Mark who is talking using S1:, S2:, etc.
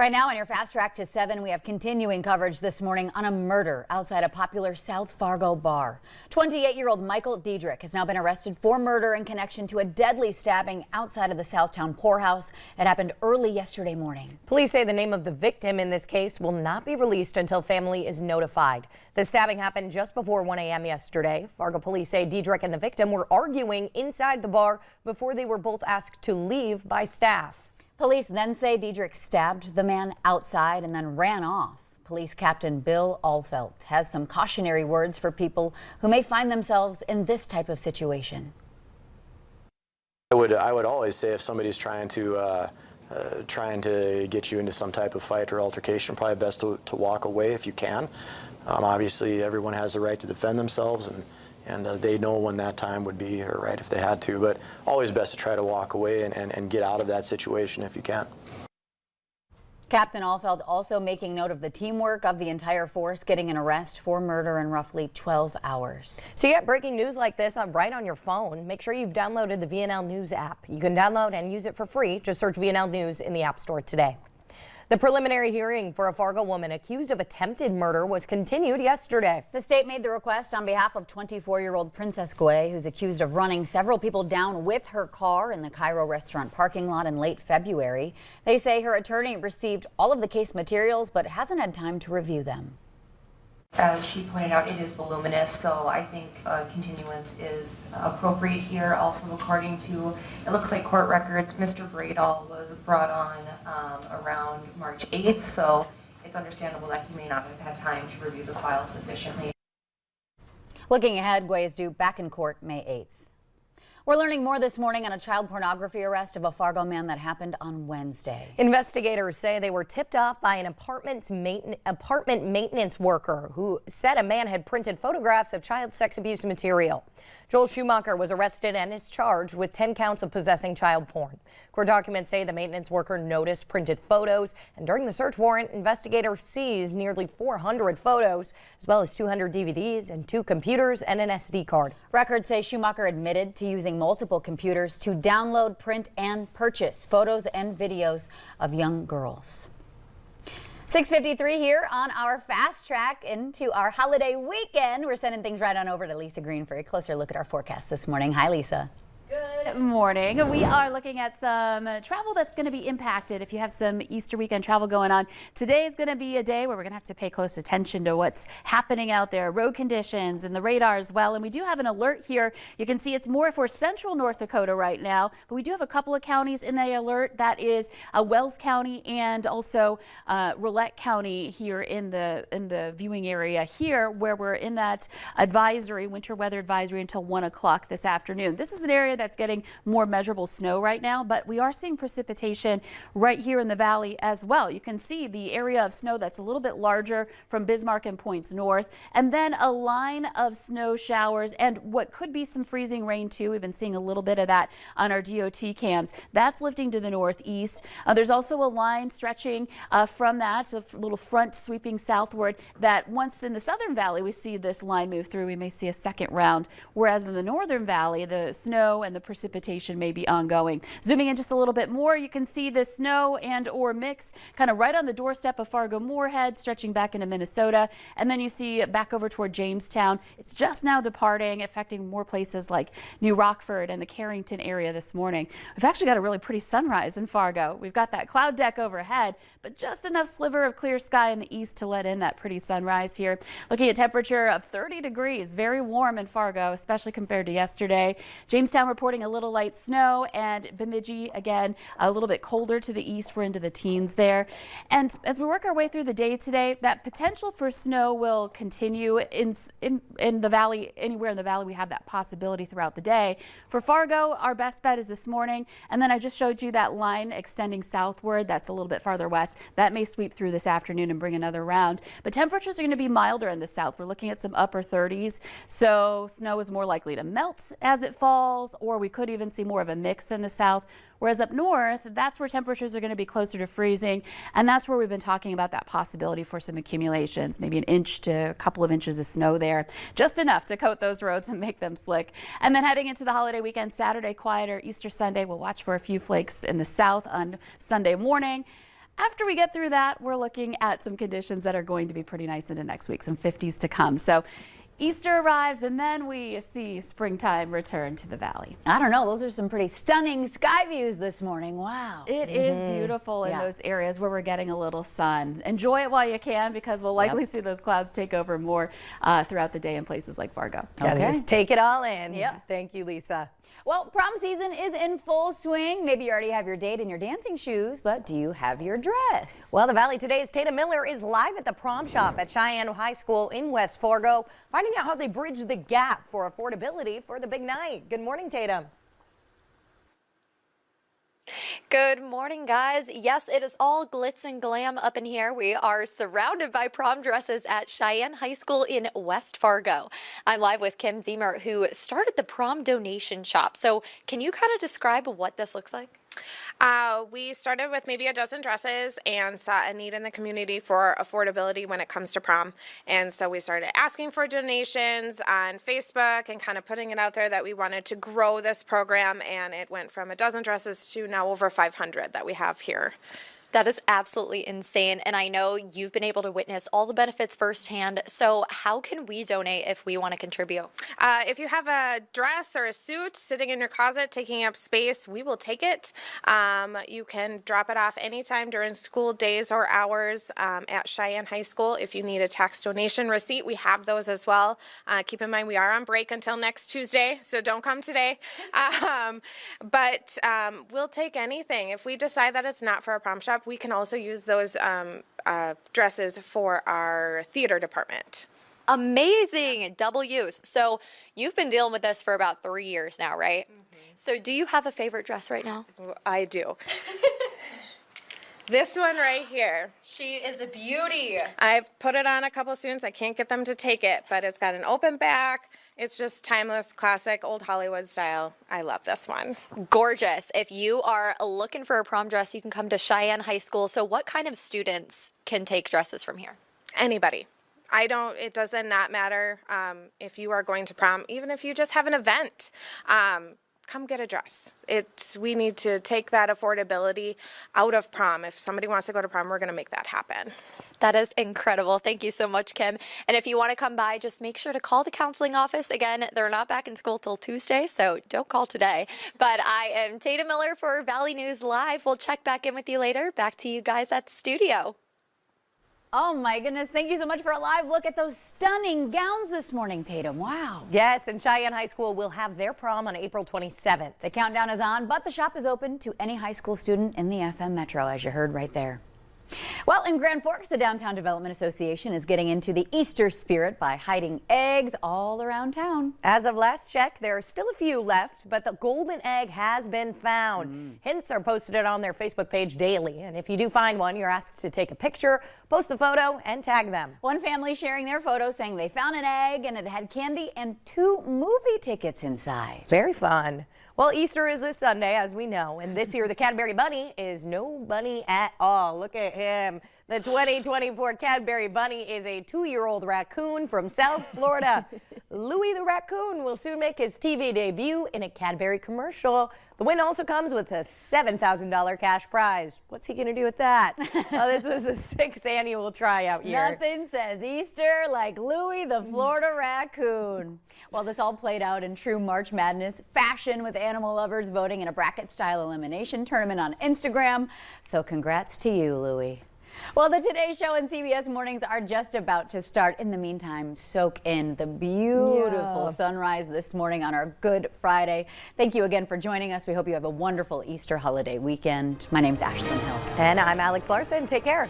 S1: Right now on your Fast Track to 7, we have continuing coverage this morning on a murder outside a popular South Fargo bar. 28-year-old Michael Diedrich has now been arrested for murder in connection to a deadly stabbing outside of the Southtown poorhouse. It happened early yesterday morning.
S2: Police say the name of the victim in this case will not be released until family is notified. The stabbing happened just before 1 a.m. yesterday. Fargo police say Diedrich and the victim were arguing inside the bar before they were both asked to leave by staff.
S1: Police then say Diedrich stabbed the man outside and then ran off. Police Captain Bill Alfelt has some cautionary words for people who may find themselves in this type of situation.
S3: I would always say if somebody's trying to get you into some type of fight or altercation, probably best to walk away if you can. Obviously, everyone has the right to defend themselves, and they know when that time would be right if they had to, but always best to try to walk away and get out of that situation if you can.
S1: Captain Alfeld also making note of the teamwork of the entire force getting an arrest for murder in roughly 12 hours.
S2: So you get breaking news like this right on your phone. Make sure you've downloaded the VNL News app. You can download and use it for free. Just search VNL News in the App Store today. The preliminary hearing for a Fargo woman accused of attempted murder was continued yesterday.
S1: The state made the request on behalf of 24-year-old Princess Guay, who's accused of running several people down with her car in the Cairo restaurant parking lot in late February. They say her attorney received all of the case materials but hasn't had time to review them.
S4: As she pointed out, it is voluminous, so I think continuance is appropriate here. Also, according to, it looks like court records, Mr. Bradall was brought on around March 8th, so it's understandable that he may not have had time to review the file sufficiently.
S1: Looking ahead, Guay is due back in court May 8th. We're learning more this morning on a child pornography arrest of a Fargo man that happened on Wednesday.
S2: Investigators say they were tipped off by an apartment maintenance worker who said a man had printed photographs of child sex abuse material. Joel Schumacher was arrested and is charged with 10 counts of possessing child porn. Court documents say the maintenance worker noticed printed photos, and during the search warrant, investigators seized nearly 400 photos, as well as 200 DVDs and 2 computers and an SD card.
S1: Records say Schumacher admitted to using multiple computers to download, print, and purchase photos and videos of young girls. 6:53 here on our fast track into our holiday weekend. We're sending things right on over to Lisa Green for a closer look at our forecast this morning. Hi, Lisa.
S5: Good morning. We are looking at some travel that's going to be impacted if you have some Easter weekend travel going on. Today is going to be a day where we're going to have to pay close attention to what's happening out there, road conditions and the radar as well. And we do have an alert here. You can see it's more for central North Dakota right now, but we do have a couple of counties in the alert. That is Wells County and also Rolette County here in the viewing area here, where we're in that advisory, winter weather advisory, until 1 o'clock this afternoon. This is an area that's getting more measurable snow right now, but we are seeing precipitation right here in the valley as well. You can see the area of snow that's a little bit larger from Bismarck and points north, and then a line of snow showers and what could be some freezing rain too. We've been seeing a little bit of that on our DOT cams. That's lifting to the northeast. There's also a line stretching from that, a little front sweeping southward, that once in the southern valley we see this line move through, we may see a second round, whereas in the northern valley the snow and the precipitation may be ongoing. Zooming in just a little bit more, you can see the snow and or mix kind of right on the doorstep of Fargo-Moorhead, stretching back into Minnesota, and then you see back over toward Jamestown. It's just now departing, affecting more places like New Rockford and the Carrington area this morning. We've actually got a really pretty sunrise in Fargo. We've got that cloud deck overhead, but just enough sliver of clear sky in the east to let in that pretty sunrise here. Looking at temperature of 30 degrees, very warm in Fargo, especially compared to yesterday. Jamestown reporting a little light snow, and Bemidji again a little bit colder to the east. We're into the teens there. And as we work our way through the day today, that potential for snow will continue in the valley. Anywhere in the valley we have that possibility throughout the day. For Fargo, our best bet is this morning, and then I just showed you that line extending southward. That's a little bit farther west. That may sweep through this afternoon and bring another round, but temperatures are going to be milder in the south. We're looking at some upper 30s, so snow is more likely to melt as it falls, or we could even see more of a mix in the south. Whereas up north, that's where temperatures are going to be closer to freezing, and that's where we've been talking about that possibility for some accumulations, maybe an inch to a couple of inches of snow there, just enough to coat those roads and make them slick. And then heading into the holiday weekend, Saturday quieter, Easter Sunday, we'll watch for a few flakes in the south on Sunday morning. after we get through that, we're looking at some conditions that are going to be pretty nice into next week, some 50s to come. So Easter arrives and then we see springtime return to the valley.
S1: I don't know. Those are some pretty stunning sky views this morning. Wow.
S5: It is beautiful in those areas where we're getting a little sun. Enjoy it while you can, because we'll likely see those clouds take over more throughout the day in places like Fargo.
S2: Gotta just take it all in.
S1: Yep.
S2: Thank you, Lisa.
S1: Well, prom season is in full swing. Maybe you already have your date in your dancing shoes, but do you have your dress?
S2: Well, the Valley Today's Tatum Miller is live at the prom shop at Cheyenne High School in West Fargo, finding out how they bridge the gap for affordability for the big night. Good morning, Tatum.
S6: Good morning, guys. Yes, it is all glitz and glam up in here. We are surrounded by prom dresses at Cheyenne High School in West Fargo. I'm live with Kim Zemer, who started the prom donation shop. So can you kind of describe what this looks like?
S7: We started with maybe a dozen dresses and saw a need in the community for affordability when it comes to prom. And so we started asking for donations on Facebook and kind of putting it out there that we wanted to grow this program. And it went from a dozen dresses to now over 500 that we have here.
S6: That is absolutely insane. And I know you've been able to witness all the benefits firsthand. So how can we donate if we want to contribute?
S7: If you have a dress or a suit sitting in your closet taking up space, we will take it. You can drop it off anytime during school days or hours at Cheyenne High School. If you need a tax donation receipt, we have those as well. Keep in mind, we are on break until next Tuesday, so don't come today. But we'll take anything. If we decide that it's not for a prom shop, we can also use those dresses for our theater department.
S6: Amazing. Double use. So you've been dealing with this for about 3 years now, right? So do you have a favorite dress right now?
S7: I do. This one right here.
S6: She is a beauty.
S7: I've put it on a couple students. I can't get them to take it, but it's got an open back. It's just timeless, classic, old Hollywood style. I love this one.
S6: Gorgeous. If you are looking for a prom dress, you can come to Cheyenne High School. So what kind of students can take dresses from here?
S7: Anybody. It does not matter if you are going to prom, even if you just have an event. Come get a dress. We need to take that affordability out of prom. If somebody wants to go to prom, we're going to make that happen.
S6: That is incredible. Thank you so much, Kim. And if you want to come by, just make sure to call the counseling office. Again, they're not back in school till Tuesday, so don't call today. But I am Tatum Miller for Valley News Live. We'll check back in with you later. Back to you guys at the studio.
S1: Oh my goodness, thank you so much for a live look at those stunning gowns this morning, Tatum. Wow.
S2: Yes, and Cheyenne High School will have their prom on April 27th.
S1: The countdown is on, but the shop is open to any high school student in the FM Metro, as you heard right there. Well, in Grand Forks, the Downtown Development Association is getting into the Easter spirit by hiding eggs all around town.
S2: As of last check, there are still a few left, but the golden egg has been found. Hints are posted on their Facebook page daily, and if you do find one, you're asked to take a picture, post the photo, and tag them.
S1: One family sharing their photo saying they found an egg and it had candy and 2 movie tickets inside.
S2: Very fun. Well, Easter is this Sunday, as we know, and this year the Cadbury Bunny is no bunny at all. Look at him. The 2024 Cadbury Bunny is a 2-year-old raccoon from South Florida. Louie the raccoon will soon make his TV debut in a Cadbury commercial. The win also comes with a $7,000 cash prize. What's he going to do with that? This was the 6th annual tryout year.
S1: Nothing says Easter like Louie the Florida raccoon. Well, this all played out in true March Madness fashion, with animal lovers voting in a bracket-style elimination tournament on Instagram. So congrats to you, Louie. Well, the Today Show and CBS Mornings are just about to start. In the meantime, soak in the beautiful sunrise this morning on our Good Friday. Thank you again for joining us. We hope you have a wonderful Easter holiday weekend. My name's Ashlyn Hill.
S2: And I'm Alex Larson. Take care.